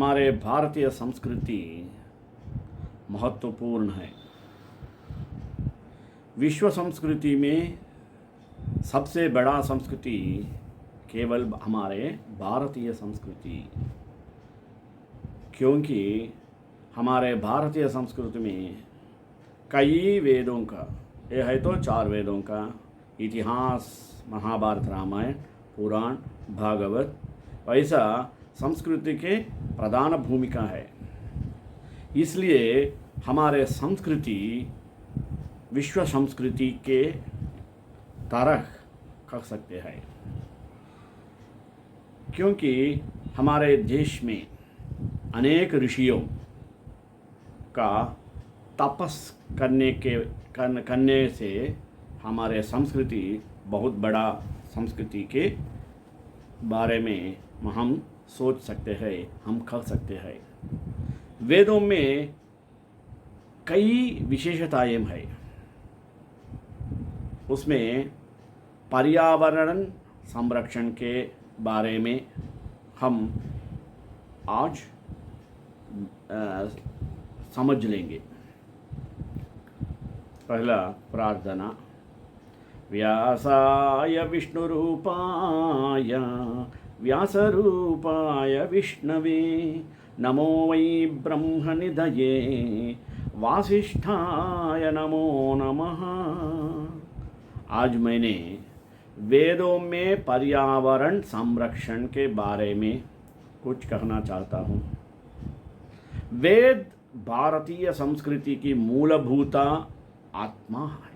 हमारे भारतीय संस्कृति महत्वपूर्ण है। विश्व संस्कृति में सबसे बड़ा संस्कृति केवल हमारे भारतीय संस्कृति, क्योंकि हमारे भारतीय संस्कृति में कई वेदों का, यह है तो 4 वेदों का इतिहास, महाभारत, रामायण, पुराण, भागवत, वैसा संस्कृति के प्रधान भूमिका है। इसलिए हमारे संस्कृति विश्व संस्कृति के तरह कह सकते हैं, क्योंकि हमारे देश में अनेक ऋषियों का तपस करने से हमारे संस्कृति बहुत बड़ा संस्कृति के बारे में हम सोच सकते हैं, हम कह सकते हैं। वेदों में कई विशेषताएं हैं। उसमें पर्यावरण संरक्षण के बारे में हम आज समझ लेंगे। पहला प्रार्थना। व्यासाय विष्णुरूपाय व्यासरूपाय विष्णवे नमो वै ब्रह्मनिधये वासिष्ठाय नमो नमः। आज मैंने वेदों में पर्यावरण संरक्षण के बारे में कुछ कहना चाहता हूँ। वेद भारतीय संस्कृति की मूलभूत आत्मा है।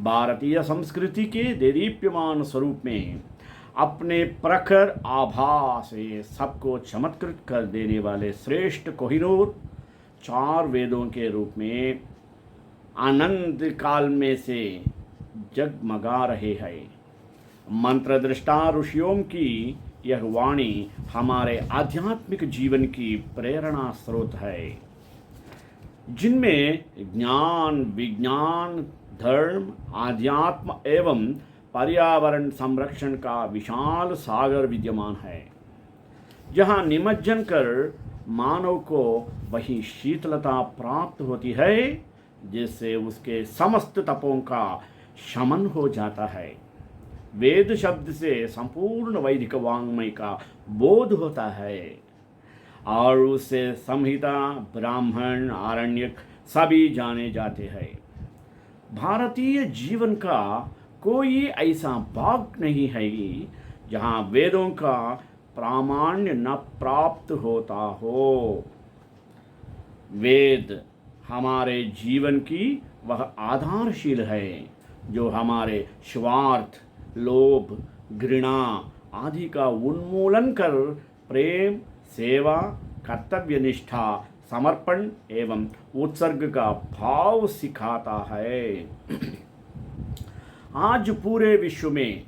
भारतीय संस्कृति के देदीप्यमान स्वरूप में अपने प्रखर आभा से सबको चमत्कृत कर देने वाले श्रेष्ठ कोहिनूर 4 वेदों के रूप में अनंत काल में से जगमगा रहे हैं। मंत्र दृष्टा ऋषियों की यह वाणी हमारे आध्यात्मिक जीवन की प्रेरणा स्रोत है, जिनमें ज्ञान, विज्ञान, धर्म, आध्यात्म एवं पर्यावरण संरक्षण का विशाल सागर विद्यमान है। जहाँ निमज्जन कर मानव को वही शीतलता प्राप्त होती है जिससे उसके समस्त तपों का शमन हो जाता है। वेद शब्द से संपूर्ण वैदिक वाङ्मय का बोध होता है और उससे संहिता, ब्राह्मण, आरण्यक सभी जाने जाते हैं। भारतीय जीवन का कोई ऐसा भाग नहीं है जहाँ वेदों का प्रामाण्य न प्राप्त होता हो। वेद हमारे जीवन की वह आधारशिल है जो हमारे स्वार्थ, लोभ, घृणा आदि का उन्मूलन कर प्रेम, सेवा, कर्तव्यनिष्ठा, समर्पण एवं उत्सर्ग का भाव सिखाता है। आज पूरे विश्व में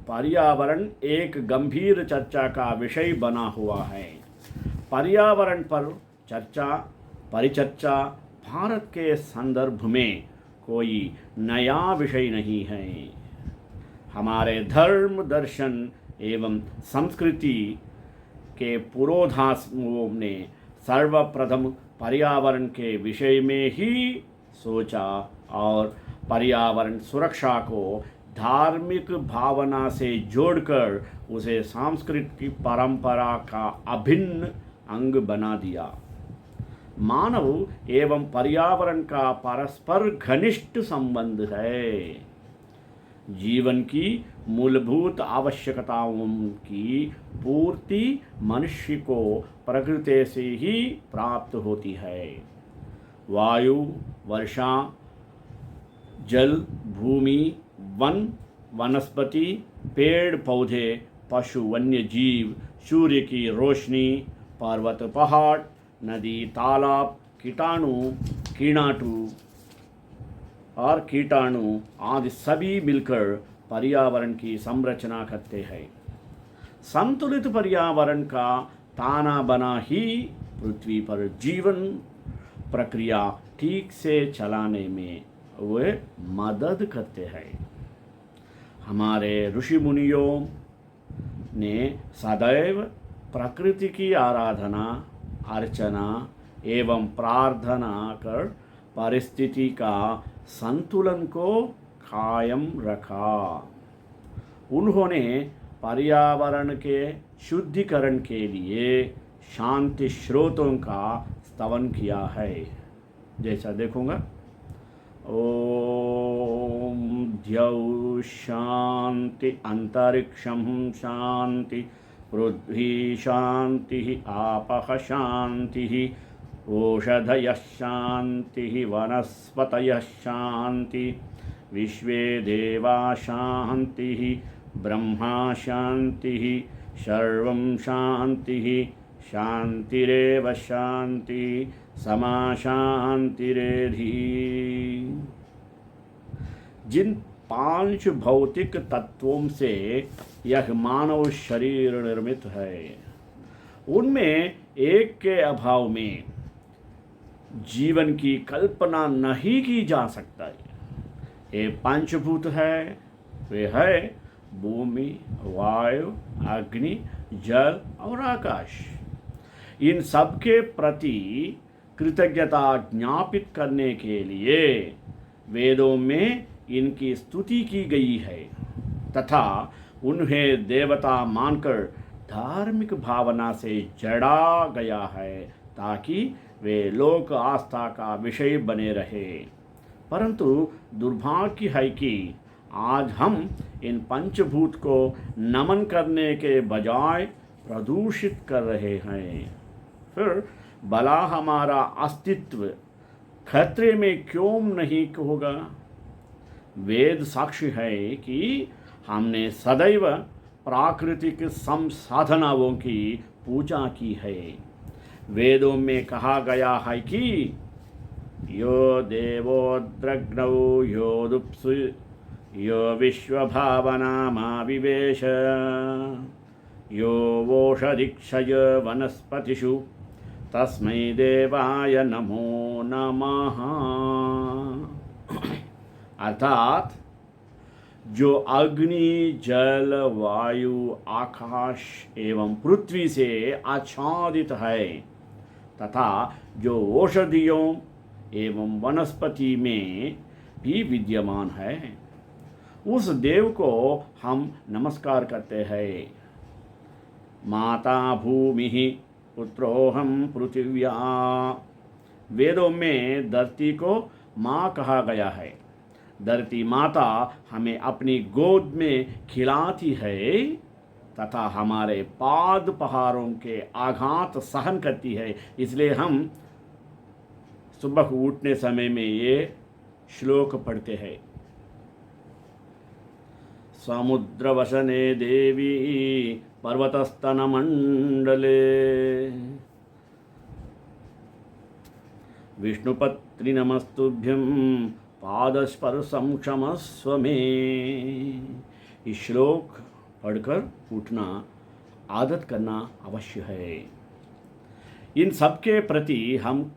पर्यावरण एक गंभीर चर्चा का विषय बना हुआ है। पर्यावरण पर परिचर्चा भारत के संदर्भ में कोई नया विषय नहीं है। हमारे धर्म, दर्शन एवं संस्कृति के पुरोधाओं ने सर्वप्रथम पर्यावरण के विषय में ही सोचा और पर्यावरण सुरक्षा को धार्मिक भावना से जोड़कर उसे सांस्कृतिक परंपरा का अभिन्न अंग बना दिया। मानव एवं पर्यावरण का परस्पर घनिष्ठ संबंध है। जीवन की मूलभूत आवश्यकताओं की पूर्ति मनुष्य को प्रकृति से ही प्राप्त होती है। वायु, वर्षा, जल, भूमि, वन, वनस्पति, पेड़ पौधे, पशु, वन्य जीव, सूर्य की रोशनी, पर्वत, पहाड़, नदी, तालाब, कीटाणु आदि सभी मिलकर पर्यावरण की संरचना करते हैं। संतुलित पर्यावरण का ताना बना ही पृथ्वी पर जीवन प्रक्रिया ठीक से चलाने में वे मदद करते हैं। हमारे ऋषि मुनियों ने सदैव प्रकृति की आराधना, अर्चना एवं प्रार्थना कर परिस्थिति का संतुलन को कायम रखा। उन्होंने पर्यावरण के शुद्धिकरण के लिए शांति स्रोतों का स्तवन किया है। जैसा देखूंगा, ओम द्यौ शांति अंतरिक्षं शांति पृथ्वी शांति आपः शांति ओषधयः शांति वनस्पतयः शांति विश्वे देवा शांति ब्रह्मा शांति सर्वं शांति शांतिरेव शांति समा शांतिरेधि। जिन 5 भौतिक तत्वों से यह मानव शरीर निर्मित है, उनमें एक के अभाव में जीवन की कल्पना नहीं की जा सकता है। ये पंचभूत है, वे है भूमि, वायु, अग्नि, जल और आकाश। इन सब के प्रति कृतज्ञता ज्ञापित करने के लिए वेदों में इनकी स्तुति की गई है तथा उन्हें देवता मानकर धार्मिक भावना से जड़ा गया है ताकि वे लोक आस्था का विषय बने रहे। परंतु दुर्भाग्य है कि आज हम इन पंचभूत को नमन करने के बजाय प्रदूषित कर रहे हैं। फिर भला हमारा अस्तित्व खतरे में क्यों नहीं होगा? वेद साक्षी है कि हमने सदैव प्राकृतिक संसाधनों की पूजा की है। वेदों में कहा गया है कि यो देवोद्रग्नौ योदुप्सु यो विश्वभावनामाविवेश यो वोषधिक्षय वनस्पतिषु तस्मै देवाय नमो नमः। अर्थात जो अग्नि, जल, वायु, आकाश एवं पृथ्वी से आच्छादित है तथा जो औषधियों एवं वनस्पति में भी विद्यमान है, उस देव को हम नमस्कार करते हैं। माता भूमि पुत्रोहम पृथिव्या। वेदों में धरती को माँ कहा गया है। धरती माता हमें अपनी गोद में खिलाती है तथा हमारे पाद पहाड़ों के आघात सहन करती है। इसलिए हम सुबह उठने समय में ये श्लोक पढ़ते हैं। समुद्रवसने देवी पर्वतस्तन मंडले विष्णुपत्रि नमस्तुभ्यं पादस्पर्शं क्षमस्व मे। इस श्लोक पढ़कर उठना आदत करना अवश्य है। इन सब के प्रति हम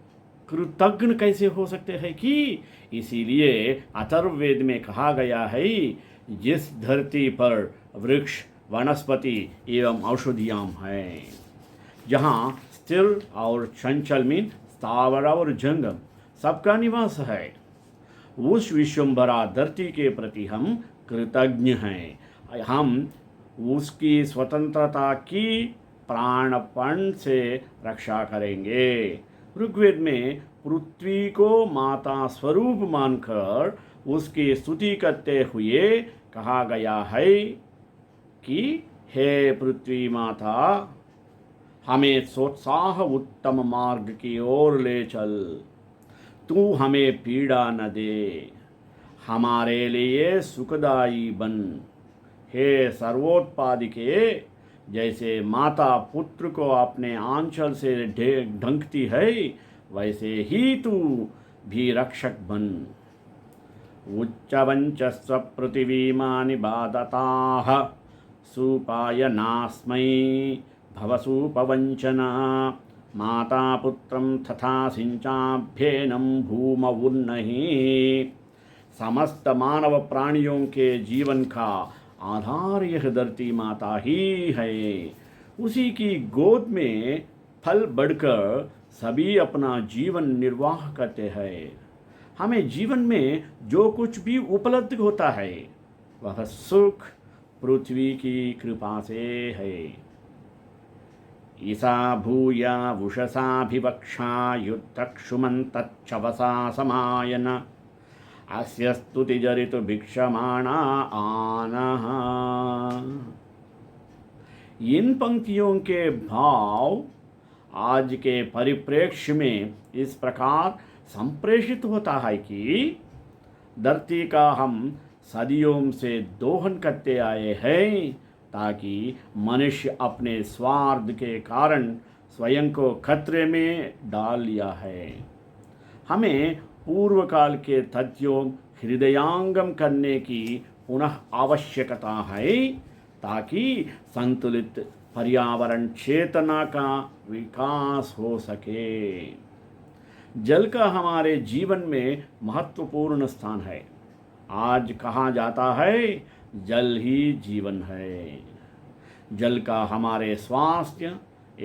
कृतज्ञ कैसे हो सकते हैं कि इसीलिए अथर्ववेद में कहा गया है, जिस धरती पर वृक्ष, वनस्पति एवं औषधियां हैं, जहाँ स्थिर और चंचल में स्थावर और जंगम सबका निवास है, उस विश्वम्भरा धरती के प्रति हम कृतज्ञ हैं। हम उसकी स्वतंत्रता की प्राणपण से रक्षा करेंगे। ऋग्वेद में पृथ्वी को माता स्वरूप मानकर उसकी स्तुति करते हुए कहा गया है कि हे पृथ्वी माता, हमें सोत्साह उत्तम मार्ग की ओर ले चल। तू हमें पीड़ा न दे, हमारे लिए सुखदायी बन। हे सर्वोत्पादिके, जैसे माता पुत्र को अपने आंचल से ढंकती है, वैसे ही तू भी रक्षक बन। उच्चवंच स्वपृथिवीमानि बाधताः सुपायनास्मै भवसूपवंचना माता पुत्रं तथा सिंचाभ्येनं भूमवुन्नहि। समस्त मानव प्राणियों के जीवन का आधार यह धरती माता ही है। उसी की गोद में फल बढ़कर सभी अपना जीवन निर्वाह करते हैं। हमें जीवन में जो कुछ भी उपलब्ध होता है वह सुख पृथ्वी की कृपा से है। ईसा भूया वुषसाभिवक्षा युद्धक्षुमन्तच्छवसा समायन अस्य स्तुतिजरितु भिक्षमाणा आनः। इन पंक्तियों के भाव आज के परिप्रेक्ष्य में इस प्रकार संप्रेषित होता है कि धरती का हम सदियों से दोहन करते आए हैं ताकि मनुष्य अपने स्वार्थ के कारण स्वयं को खतरे में डाल लिया है। हमें पूर्व काल के तथ्यों हृदयांगम करने की पुनः आवश्यकता है ताकि संतुलित पर्यावरण चेतना का विकास हो सके। जल का हमारे जीवन में महत्वपूर्ण स्थान है। आज कहा जाता है जल ही जीवन है। जल का हमारे स्वास्थ्य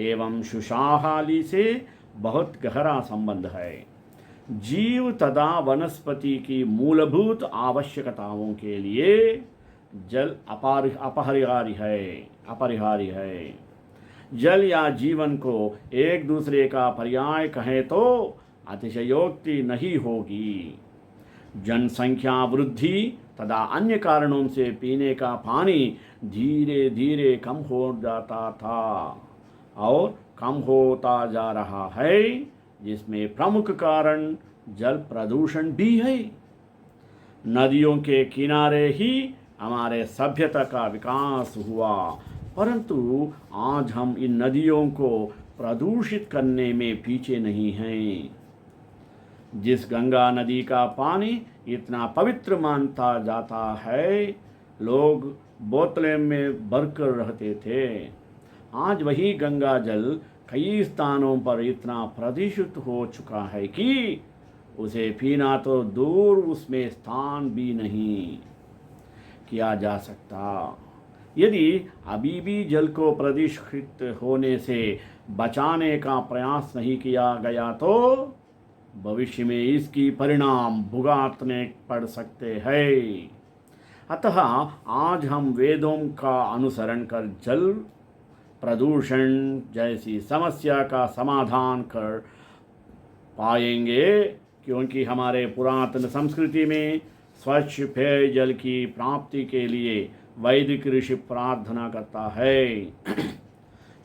एवं खुशहाली से बहुत गहरा संबंध है। जीव तथा वनस्पति की मूलभूत आवश्यकताओं के लिए जल अपरिहार्य है। जल या जीवन को एक दूसरे का पर्याय कहें तो अतिशयोक्ति नहीं होगी। जनसंख्या वृद्धि तथा अन्य कारणों से पीने का पानी धीरे धीरे कम हो जाता था और कम होता जा रहा है, जिसमें प्रमुख कारण जल प्रदूषण भी है। नदियों के किनारे ही हमारे सभ्यता का विकास हुआ, परंतु आज हम इन नदियों को प्रदूषित करने में पीछे नहीं हैं। जिस गंगा नदी का पानी इतना पवित्र मानता जाता है, लोग बोतलें में भरकर रहते थे। आज वही गंगा जल कई स्थानों पर इतना प्रदूषित हो चुका है कि उसे पीना तो दूर, उसमें स्थान भी नहीं किया जा सकता। यदि अभी भी जल को प्रदूषित होने से बचाने का प्रयास नहीं किया गया तो भविष्य में इसकी परिणाम भुगतने पड़ सकते हैं। अतः आज हम वेदों का अनुसरण कर जल प्रदूषण जैसी समस्या का समाधान कर पाएंगे, क्योंकि हमारे पुरातन संस्कृति में स्वच्छ पेयजल की प्राप्ति के लिए वैदिक ऋषि प्रार्थना करता है।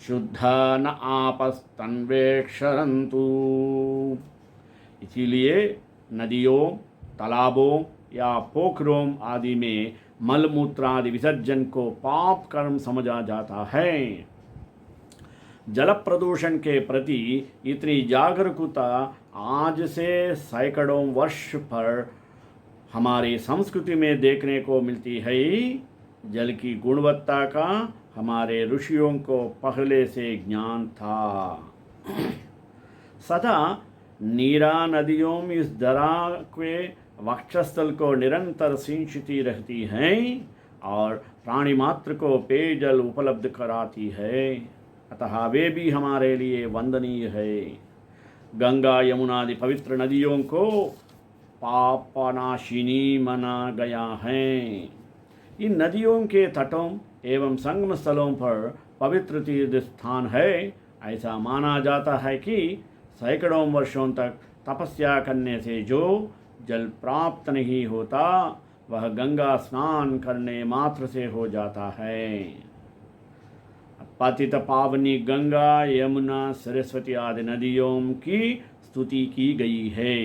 शुद्ध न आपस्तन्वेक्षरन्तु। इसीलिए नदियों, तालाबों या पोखरों आदि में मलमूत्र आदि विसर्जन को पाप कर्म समझा जाता है। जल प्रदूषण के प्रति इतनी जागरूकता आज से सैकड़ों वर्ष पर हमारी संस्कृति में देखने को मिलती है। जल की गुणवत्ता का हमारे ऋषियों को पहले से ज्ञान था। सदा नीरा नदियों इस दरा के वक्षस्थल को निरंतर सिंचती रहती हैं और प्राणी मात्र को पेयजल उपलब्ध कराती है, अतः वे भी हमारे लिए वंदनीय है। गंगा यमुना आदि पवित्र नदियों को पापनाशिनी माना गया है। इन नदियों के तटों एवं संगम स्थलों पर पवित्र तीर्थ स्थान है। ऐसा माना जाता है कि सैकड़ों वर्षों तक तपस्या करने से जो जल प्राप्त नहीं होता वह गंगा स्नान करने मात्र से हो जाता है। पतित पावनी गंगा यमुना सरस्वती आदि नदियों की स्तुति की गई है।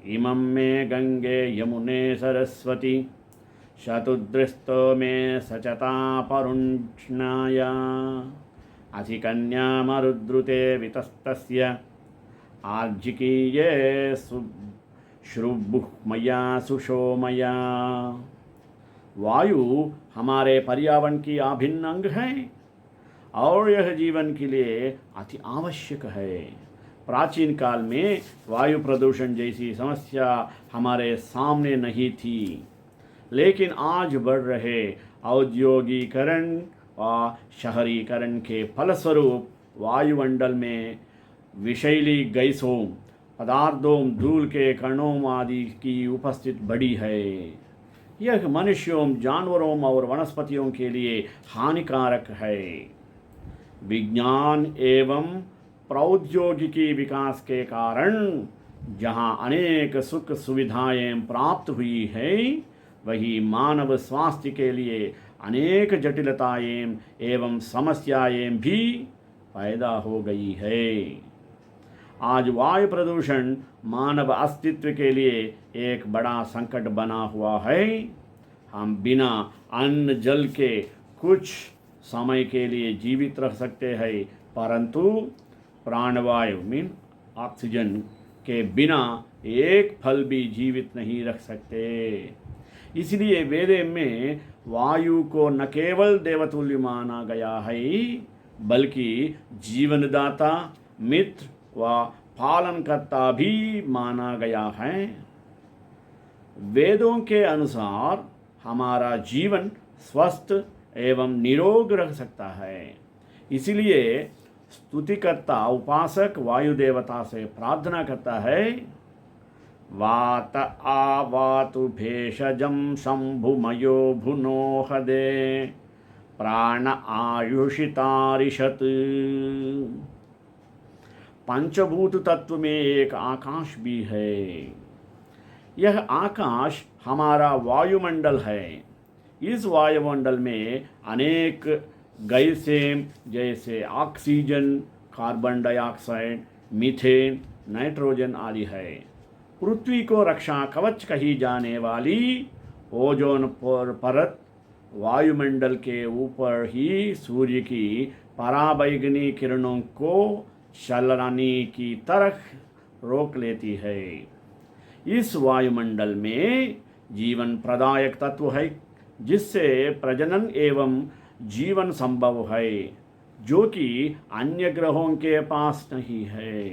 इमं में गंगे यमुने सरस्वती शतुद्रस्तो में सचता परुष्णाया अधिकन्या मरुद्रुते वितस्तस्य आर्जिकीये श्रुभुमया सुषोमया। वायु हमारे पर्यावरण की अभिन्न अंग है और यह जीवन के लिए अति आवश्यक है। प्राचीन काल में वायु प्रदूषण जैसी समस्या हमारे सामने नहीं थी, लेकिन आज बढ़ रहे औद्योगिकरण व शहरीकरण के फलस्वरूप वायुमंडल में विषैली गैसों, पदार्थों, धूल के कणों आदि की उपस्थिति बढ़ी है। यह मनुष्यों, जानवरों और वनस्पतियों के लिए हानिकारक है। विज्ञान एवं प्रौद्योगिकी विकास के कारण जहाँ अनेक सुख सुविधाएं प्राप्त हुई है, वही मानव स्वास्थ्य के लिए अनेक जटिलताएं एवं समस्याएं भी पैदा हो गई है। आज वायु प्रदूषण मानव अस्तित्व के लिए एक बड़ा संकट बना हुआ है। हम बिना अन्न जल के कुछ समय के लिए जीवित रह सकते हैं, परंतु प्राणवायु मीन ऑक्सीजन के बिना एक फल भी जीवित नहीं रख सकते। इसलिए वेद में वायु को न केवल देवतुल्य माना गया है, बल्कि जीवनदाता, मित्र व पालनकर्ता भी माना गया है। वेदों के अनुसार हमारा जीवन स्वस्थ एवं निरोग रह सकता है। इसलिए स्तुतिकर्ता उपासक वायु देवता से प्रार्थना करता है, वात आवातु भेषजं शंभुमयो भुनोहदे प्राण आयुषितारिषत। पंचभूत तत्व में एक आकाश भी है। यह आकाश हमारा वायुमंडल है। इस वायुमंडल में अनेक गैसें जैसे oxygen, carbon dioxide, methane, nitrogen आदि है। पृथ्वी को रक्षा कवच कही जाने वाली ओजोन परत वायुमंडल के ऊपर ही सूर्य की पराबैंगनी किरणों को चलने की तरह रोक लेती है। इस वायुमंडल में जीवन प्रदायक तत्व है, जिससे प्रजनन एवं जीवन संभव है, जो कि अन्य ग्रहों के पास नहीं है।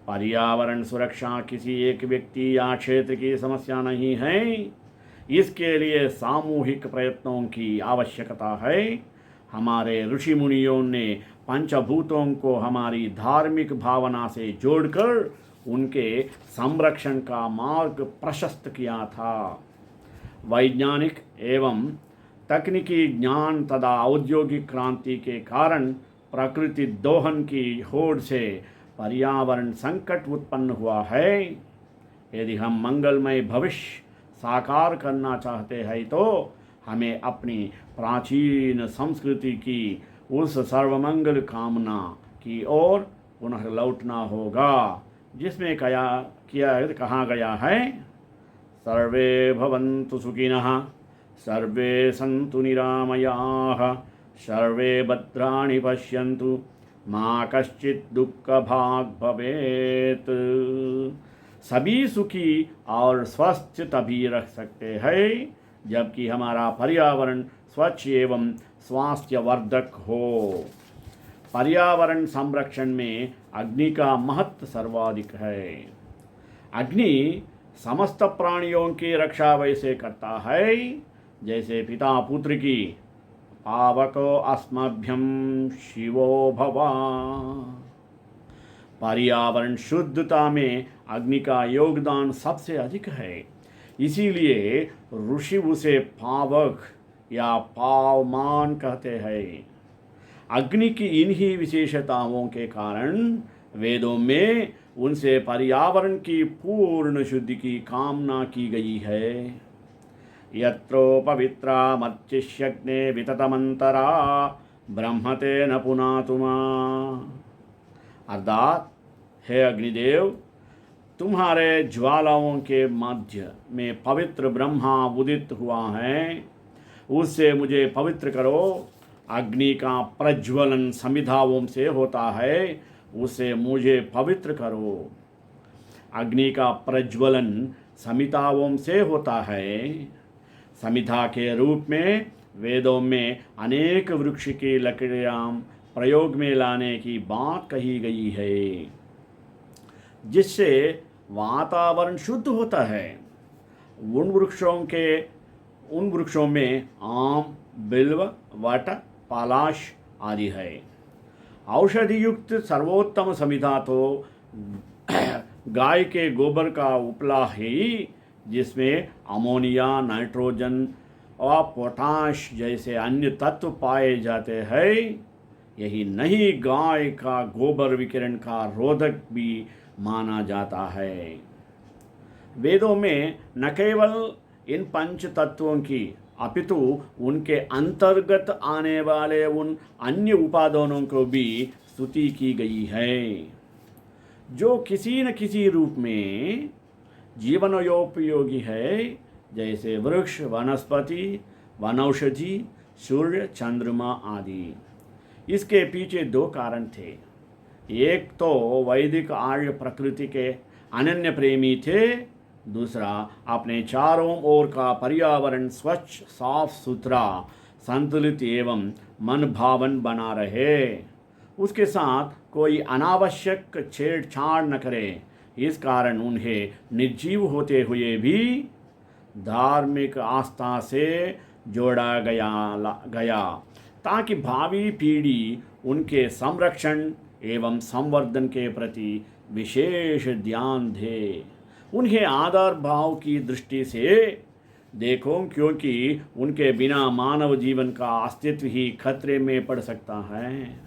पर्यावरण सुरक्षा किसी एक व्यक्ति या क्षेत्र की समस्या नहीं है। इसके लिए सामूहिक प्रयत्नों की आवश्यकता है। हमारे ऋषि मुनियों ने पंचभूतों को हमारी धार्मिक भावना से जोड़कर उनके संरक्षण का मार्ग प्रशस्त किया था। वैज्ञानिक एवं तकनीकी ज्ञान तथा औद्योगिक क्रांति के कारण प्रकृति दोहन की होड़ से पर्यावरण संकट उत्पन्न हुआ है। यदि हम मंगलमय भविष्य साकार करना चाहते हैं तो हमें अपनी प्राचीन संस्कृति की उस सर्वमंगल कामना की ओर पुनः लौटना होगा, जिसमें कहा गया है, सर्वे भवन्तु सुखिनः, सर्वे सन्तु निरामयाः, सर्वे भद्राणि पश्यन्तु, माँ कश्चित् दुःखभाग् भवेत्। सभी सुखी और स्वस्थ तभी रख सकते हैं जबकि हमारा पर्यावरण स्वच्छ एवं स्वास्थ्यवर्धक हो। पर्यावरण संरक्षण में अग्नि का महत्व सर्वाधिक है। अग्नि समस्त प्राणियों की रक्षा वैसे करता है जैसे पिता पुत्र की, पावको अस्मभ्यं शिवो भवा। पर्यावरण शुद्धता में अग्नि का योगदान सबसे अधिक है। इसीलिए ऋषि उसे पावक या पावमान कहते हैं। अग्नि की इन्हीं विशेषताओं के कारण वेदों में उनसे पर्यावरण की पूर्ण शुद्धि की कामना की गई है। यत्रोपवित्रा मर्चिष्यग्ने विततमंतरा ब्रह्मते न पुनातुमा। अर्थात, हे अग्निदेव, तुम्हारे ज्वालाओं के मध्य में पवित्र ब्रह्मा उदित हुआ है, उससे मुझे पवित्र करो। अग्नि का प्रज्वलन समिधाओं से होता है, उसे मुझे पवित्र करो। अग्नि का प्रज्वलन समिधाओं से होता है। समिधा के रूप में वेदों में अनेक वृक्ष की लकड़ियाँ प्रयोग में लाने की बात कही गई है, जिससे वातावरण शुद्ध होता है। उन वृक्षों में आम, बिल्व, वट, पालाश आदि है। औषधि युक्त सर्वोत्तम समिधा तो गाय के गोबर का उपला ही, जिसमें अमोनिया, नाइट्रोजन और पोटाश जैसे अन्य तत्व पाए जाते हैं। यही नहीं, गाय का गोबर विकिरण का रोधक भी माना जाता है। वेदों में न केवल इन पंच तत्वों की अपितु उनके अंतर्गत आने वाले उन अन्य उपादानों को भी स्तुति की गई है, जो किसी न किसी रूप में जीवनोपयोगी है, जैसे वृक्ष, वनस्पति, वनौषधि, सूर्य, चंद्रमा आदि। इसके पीछे दो कारण थे। एक तो वैदिक आर्य प्रकृति के अनन्य प्रेमी थे, दूसरा अपने चारों ओर का पर्यावरण स्वच्छ, साफ सुथरा, संतुलित एवं मन भावन बना रहे, उसके साथ कोई अनावश्यक छेड़छाड़ न करे। इस कारण उन्हें निर्जीव होते हुए भी धार्मिक आस्था से जोड़ा गया ताकि भावी पीढ़ी उनके संरक्षण एवं संवर्धन के प्रति विशेष ध्यान दे। उन्हें आदर भाव की दृष्टि से देखो, क्योंकि उनके बिना मानव जीवन का अस्तित्व ही खतरे में पड़ सकता है।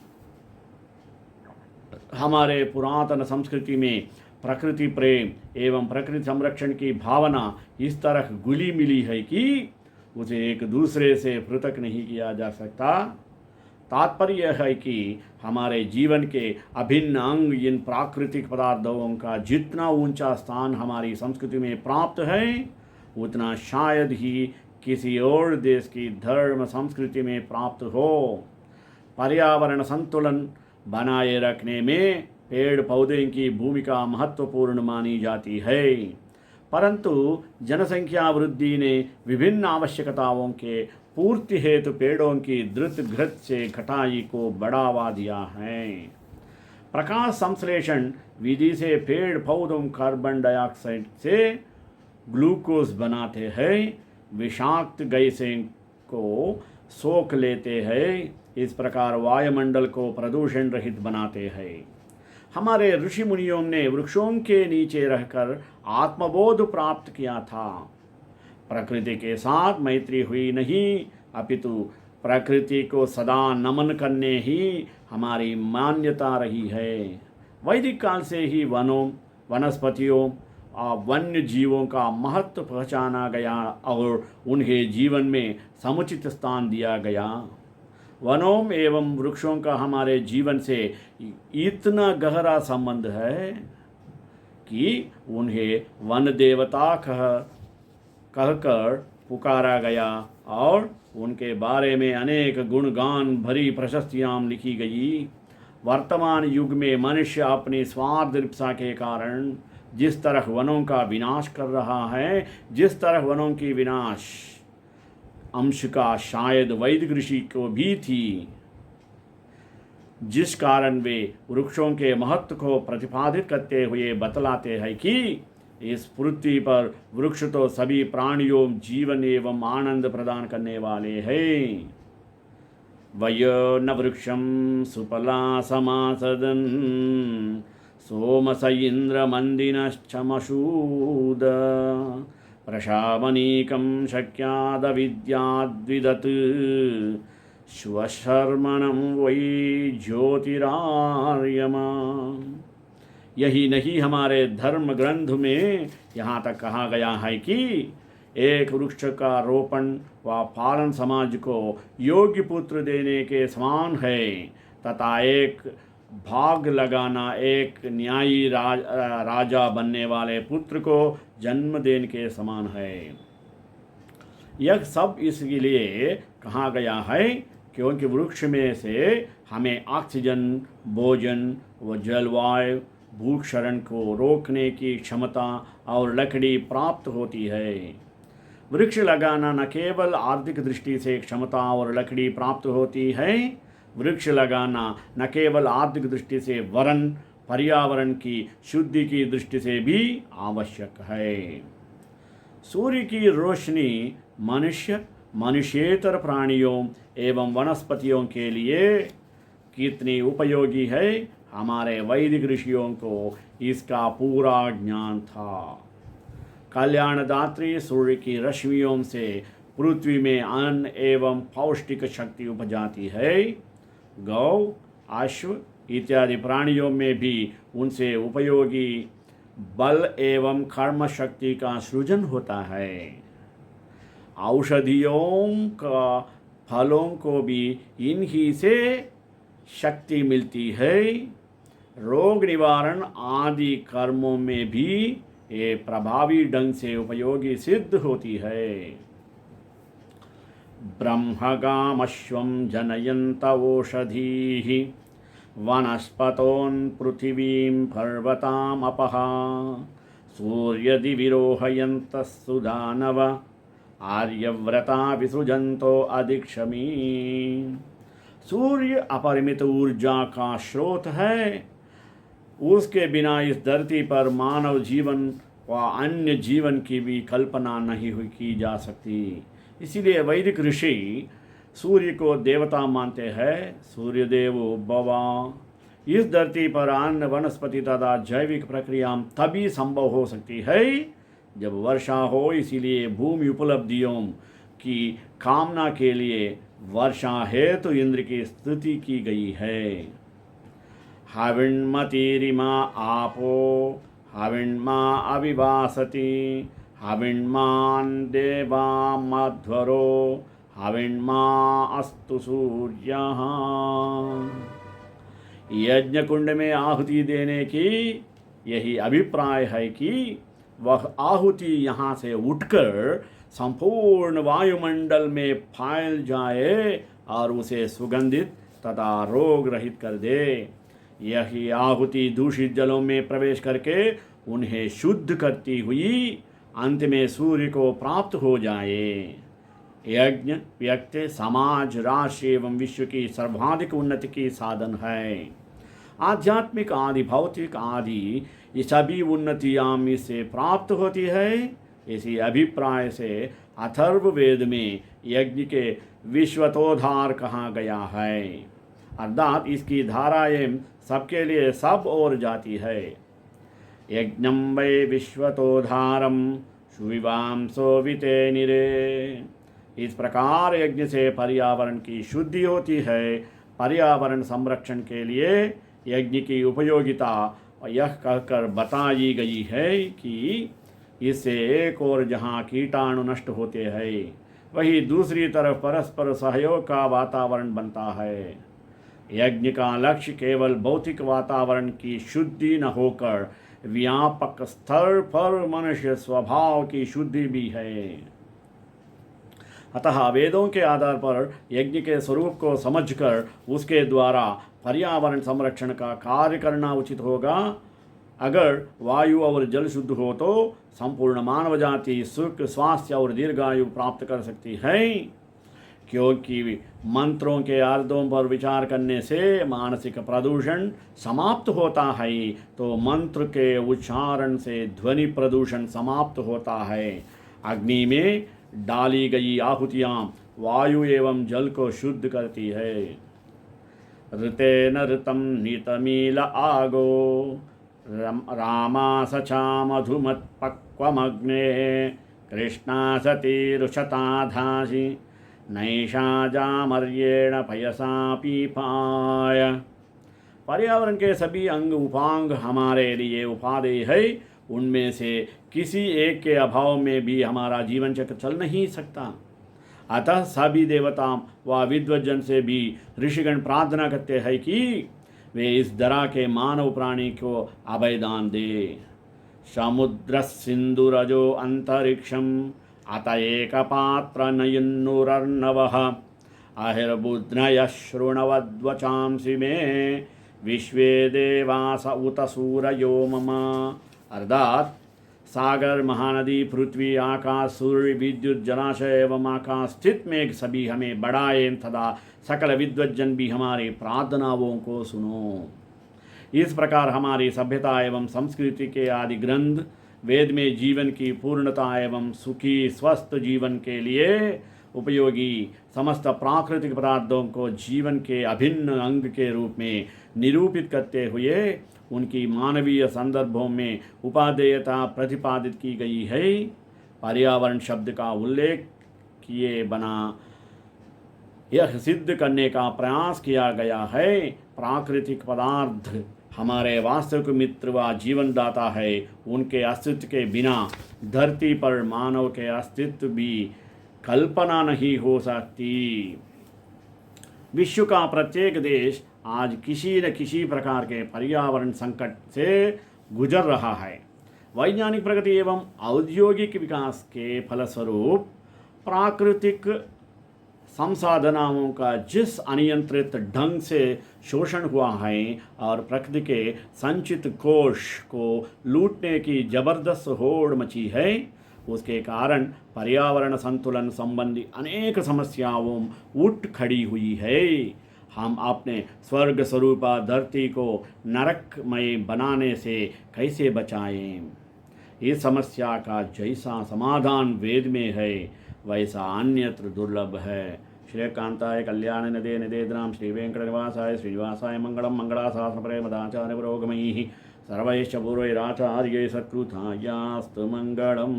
हमारे पुरातन संस्कृति में प्रकृति प्रेम एवं प्रकृति संरक्षण की भावना इस तरह घुली मिली है कि उसे एक दूसरे से पृथक नहीं किया जा सकता। तात्पर्य यह है कि हमारे जीवन के अभिन्न अंग इन प्राकृतिक पदार्थों का जितना ऊंचा स्थान हमारी संस्कृति में प्राप्त है, उतना शायद ही किसी और देश की धर्म संस्कृति में प्राप्त हो। पर्यावरण संतुलन बनाए रखने में पेड़ पौधे की भूमिका महत्वपूर्ण मानी जाती है, परंतु जनसंख्या वृद्धि ने विभिन्न आवश्यकताओं के पूर्ति हेतु पेड़ों की द्रुत गति से कटाई को बढ़ावा दिया है। प्रकाश संश्लेषण विधि से पेड़ पौधों कार्बन डाइऑक्साइड से ग्लूकोज बनाते हैं, विषाक्त गैसें को सोख लेते हैं, इस प्रकार वायुमंडल को प्रदूषण रहित बनाते हैं। हमारे ऋषि मुनियों ने वृक्षों के नीचे रहकर आत्मबोध प्राप्त किया था। प्रकृति के साथ मैत्री हुई नहीं, अपितु प्रकृति को सदा नमन करने ही हमारी मान्यता रही है। वैदिक काल से ही वनों, वनस्पतियों और वन्य जीवों का महत्व पहचाना गया और उन्हें जीवन में समुचित स्थान दिया गया। वनों एवं वृक्षों का हमारे जीवन से इतना गहरा संबंध है कि उन्हें वन देवता कहकर पुकारा गया और उनके बारे में अनेक गुणगान भरी प्रशस्तियाँ लिखी गई। वर्तमान युग में मनुष्य अपनी स्वार्थलिप्सा के कारण जिस तरह वनों का विनाश कर रहा है, जिस तरह वनों की विनाश अंश का शायद वैदिक ऋषि को भी थी, जिस कारण वे वृक्षों के महत्व को प्रतिपादित करते हुए बतलाते हैं कि इस पृथ्वी पर वृक्ष तो सभी प्राणियों जीवन एवं आनंद प्रदान करने वाले हैं। वयो न वृक्षम सुपला समासदन सोमस इंद्र मंदिनश्चमशूद प्रशावनीकं शक्याद विद्याद्विदत् श्वशर्मणं वै ज्योतिरार्यमा। यही नहीं, हमारे धर्म ग्रंथ में यहाँ तक कहा गया है कि एक वृक्ष का रोपण व पालन समाज को योग्य पुत्र देने के समान है तथा एक भाग लगाना एक न्यायी राजा बनने वाले पुत्र को जन्म देने के समान है। यह सब इसलिए कहा गया है क्योंकि वृक्ष में से हमें ऑक्सीजन, भोजन व जलवायु, भूक्षरण को रोकने की क्षमता और लकड़ी प्राप्त होती है। वृक्ष लगाना न केवल आर्थिक दृष्टि से क्षमता और लकड़ी प्राप्त होती है, वृक्ष लगाना न केवल आर्थिक दृष्टि से वरन पर्यावरण की शुद्धि की दृष्टि से भी आवश्यक है। सूर्य की रोशनी मनुष्य मनुष्येतर प्राणियों एवं वनस्पतियों के लिए कितनी उपयोगी है, हमारे वैदिक ऋषियों को इसका पूरा ज्ञान था। कल्याणदात्री सूर्य की रश्मियों से पृथ्वी में अन्न एवं पौष्टिक शक्ति उपजाती है। गौ, अश्व इत्यादि प्राणियों में भी उनसे उपयोगी बल एवं कर्म शक्ति का सृजन होता है। औषधियों का फलों को भी इन्हीं से शक्ति मिलती है। रोग निवारण आदि कर्मों में भी ये प्रभावी ढंग से उपयोगी सिद्ध होती है। ब्रह्मगामश्वं जनयन्त ओषधीः वनस्पतोन् पृथिवीं पर्वतामपः सूर्यदिविरोहयन्तः सुदानव आर्यव्रता विसृजन्तो अधिक्षमी। सूर्य अपरिमित ऊर्जा का स्रोत है। उसके बिना इस धरती पर मानव जीवन व अन्य जीवन की भी कल्पना नहीं हुई की जा सकती। इसीलिए वैदिक ऋषि सूर्य को देवता मानते हैं। सूर्यदेवो भव। इस धरती पर अन्न, वनस्पति तथा जैविक प्रक्रिया तभी संभव हो सकती है जब वर्षा हो। इसीलिए भूमि उपलब्धियों की कामना के लिए वर्षा हेतु इंद्र की स्तुति की गई है। हविन्मतिरिमा आपो हविन्मा अविवासति हविन्मान् देवा मध्वरो हविन्मा अस्तु सूर्यः। यज्ञ कुंड में आहुति देने की यही अभिप्राय है कि वह आहुति यहाँ से उठकर संपूर्ण वायुमंडल में फैल जाए और उसे सुगंधित तथा रोग रहित कर दे। यही आहुति दूषित जलों में प्रवेश करके उन्हें शुद्ध करती हुई अंत में सूर्य को प्राप्त हो जाए। यज्ञ व्यक्ति, समाज, राष्ट्र एवं विश्व की सर्वाधिक उन्नति की साधन है। आध्यात्मिक आदि भौतिक आदि ये सभी उन्नतियां इससे प्राप्त होती है। इसी अभिप्राय से अथर्व वेद में यज्ञ के विश्वतोद्धार कहा गया है, अर्थात इसकी धाराएं सबके लिए सब ओर जाती है। यज्ञं वै विश्वतोद्धारं सुविवांसो विते निरे। इस प्रकार यज्ञ से पर्यावरण की शुद्धि होती है। पर्यावरण संरक्षण के लिए यज्ञ की उपयोगिता यह कहकर बताई गई है कि इससे एक और जहाँ कीटाणु नष्ट होते हैं, वही दूसरी तरफ परस्पर सहयोग का वातावरण बनता है। यज्ञ का लक्ष्य केवल भौतिक वातावरण की शुद्धि न होकर व्यापक स्तर पर मनुष्य स्वभाव की शुद्धि भी है। अतः वेदों के आधार पर यज्ञ के स्वरूप को समझकर उसके द्वारा पर्यावरण संरक्षण का कार्य करना उचित होगा। अगर वायु और जल शुद्ध हो तो संपूर्ण मानव जाति सुख, स्वास्थ्य और दीर्घायु प्राप्त कर सकती है। क्योंकि मंत्रों के अर्थों पर विचार करने से मानसिक प्रदूषण समाप्त होता है, तो मंत्र के उच्चारण से ध्वनि प्रदूषण समाप्त होता है। अग्नि में डाली गई आहुतियाँ वायु एवं जल को शुद्ध करती है। ऋतेन ऋतं नीतमील आगो रामा सचा मधुमत्पक्वमग्ने कृष्णा सती रुषता धासी नैषा जामर्येण पयसा पीपाय। पर्यावरण के सभी अंग उपांग हमारे लिए उपादेय है। उनमें से किसी एक के अभाव में भी हमारा जीवन चक्र चल नहीं सकता। अतः सभी देवता व विद्वज्जन से भी ऋषिगण प्रार्थना करते हैं कि वे इस धरा के मानव प्राणी को अभयदान दे। समुद्र सिंधुरजो अंतरिक्षम अत एक पात्र नयन्नुरर्णवः अहिर्बुध्नयः शृण्वद्वचांसि मे विश्वे देवास उत सूरयो मम। अर्थात सागर, महानदी, पृथ्वी, आकाश, सूर्य, विद्युत, जलाशय एवं आकाश स्थित मेघ सभी हमें बढ़ाए तथा सकल विद्वज्जन भी हमारी प्रार्थनाओं को सुनो। इस प्रकार हमारी सभ्यता एवं संस्कृति के आदि ग्रंथ वेद में जीवन की पूर्णता एवं सुखी स्वस्थ जीवन के लिए उपयोगी समस्त प्राकृतिक पदार्थों को जीवन के अभिन्न अंग के रूप में निरूपित करते हुए उनकी मानवीय संदर्भों में उपादेयता प्रतिपादित की गई है। पर्यावरण शब्द का उल्लेख किए बना यह सिद्ध करने का प्रयास किया गया है प्राकृतिक पदार्थ हमारे वास्तविक मित्र व जीवनदाता है। उनके अस्तित्व के बिना धरती पर मानव के अस्तित्व भी कल्पना नहीं हो सकती। विश्व का प्रत्येक देश आज किसी न किसी प्रकार के पर्यावरण संकट से गुजर रहा है। वैज्ञानिक प्रगति एवं औद्योगिक विकास के फलस्वरूप प्राकृतिक संसाधनों का जिस अनियंत्रित ढंग से शोषण हुआ है और प्रकृति के संचित कोष को लूटने की जबरदस्त होड़ मची है, उसके कारण पर्यावरण संतुलन संबंधी अनेक समस्याओं उठ खड़ी हुई है। हम अपने स्वर्ग स्वरूपा धरती को नरकमय बनाने से कैसे बचाएं? इस समस्या का जैसा समाधान वेद में है वैसा अन्यत्र दुर्लभ है। श्रीकांताय कल्याण निधे निधेद्राम श्री वेंकटनिवासाय श्रीनिवासाय मंगलम मंगलाशासनपरे मदाचार्य पुरोगमैः सर्वैश्च पूर्वैराचार्यै सत्कृतायास्तु मंगलम्।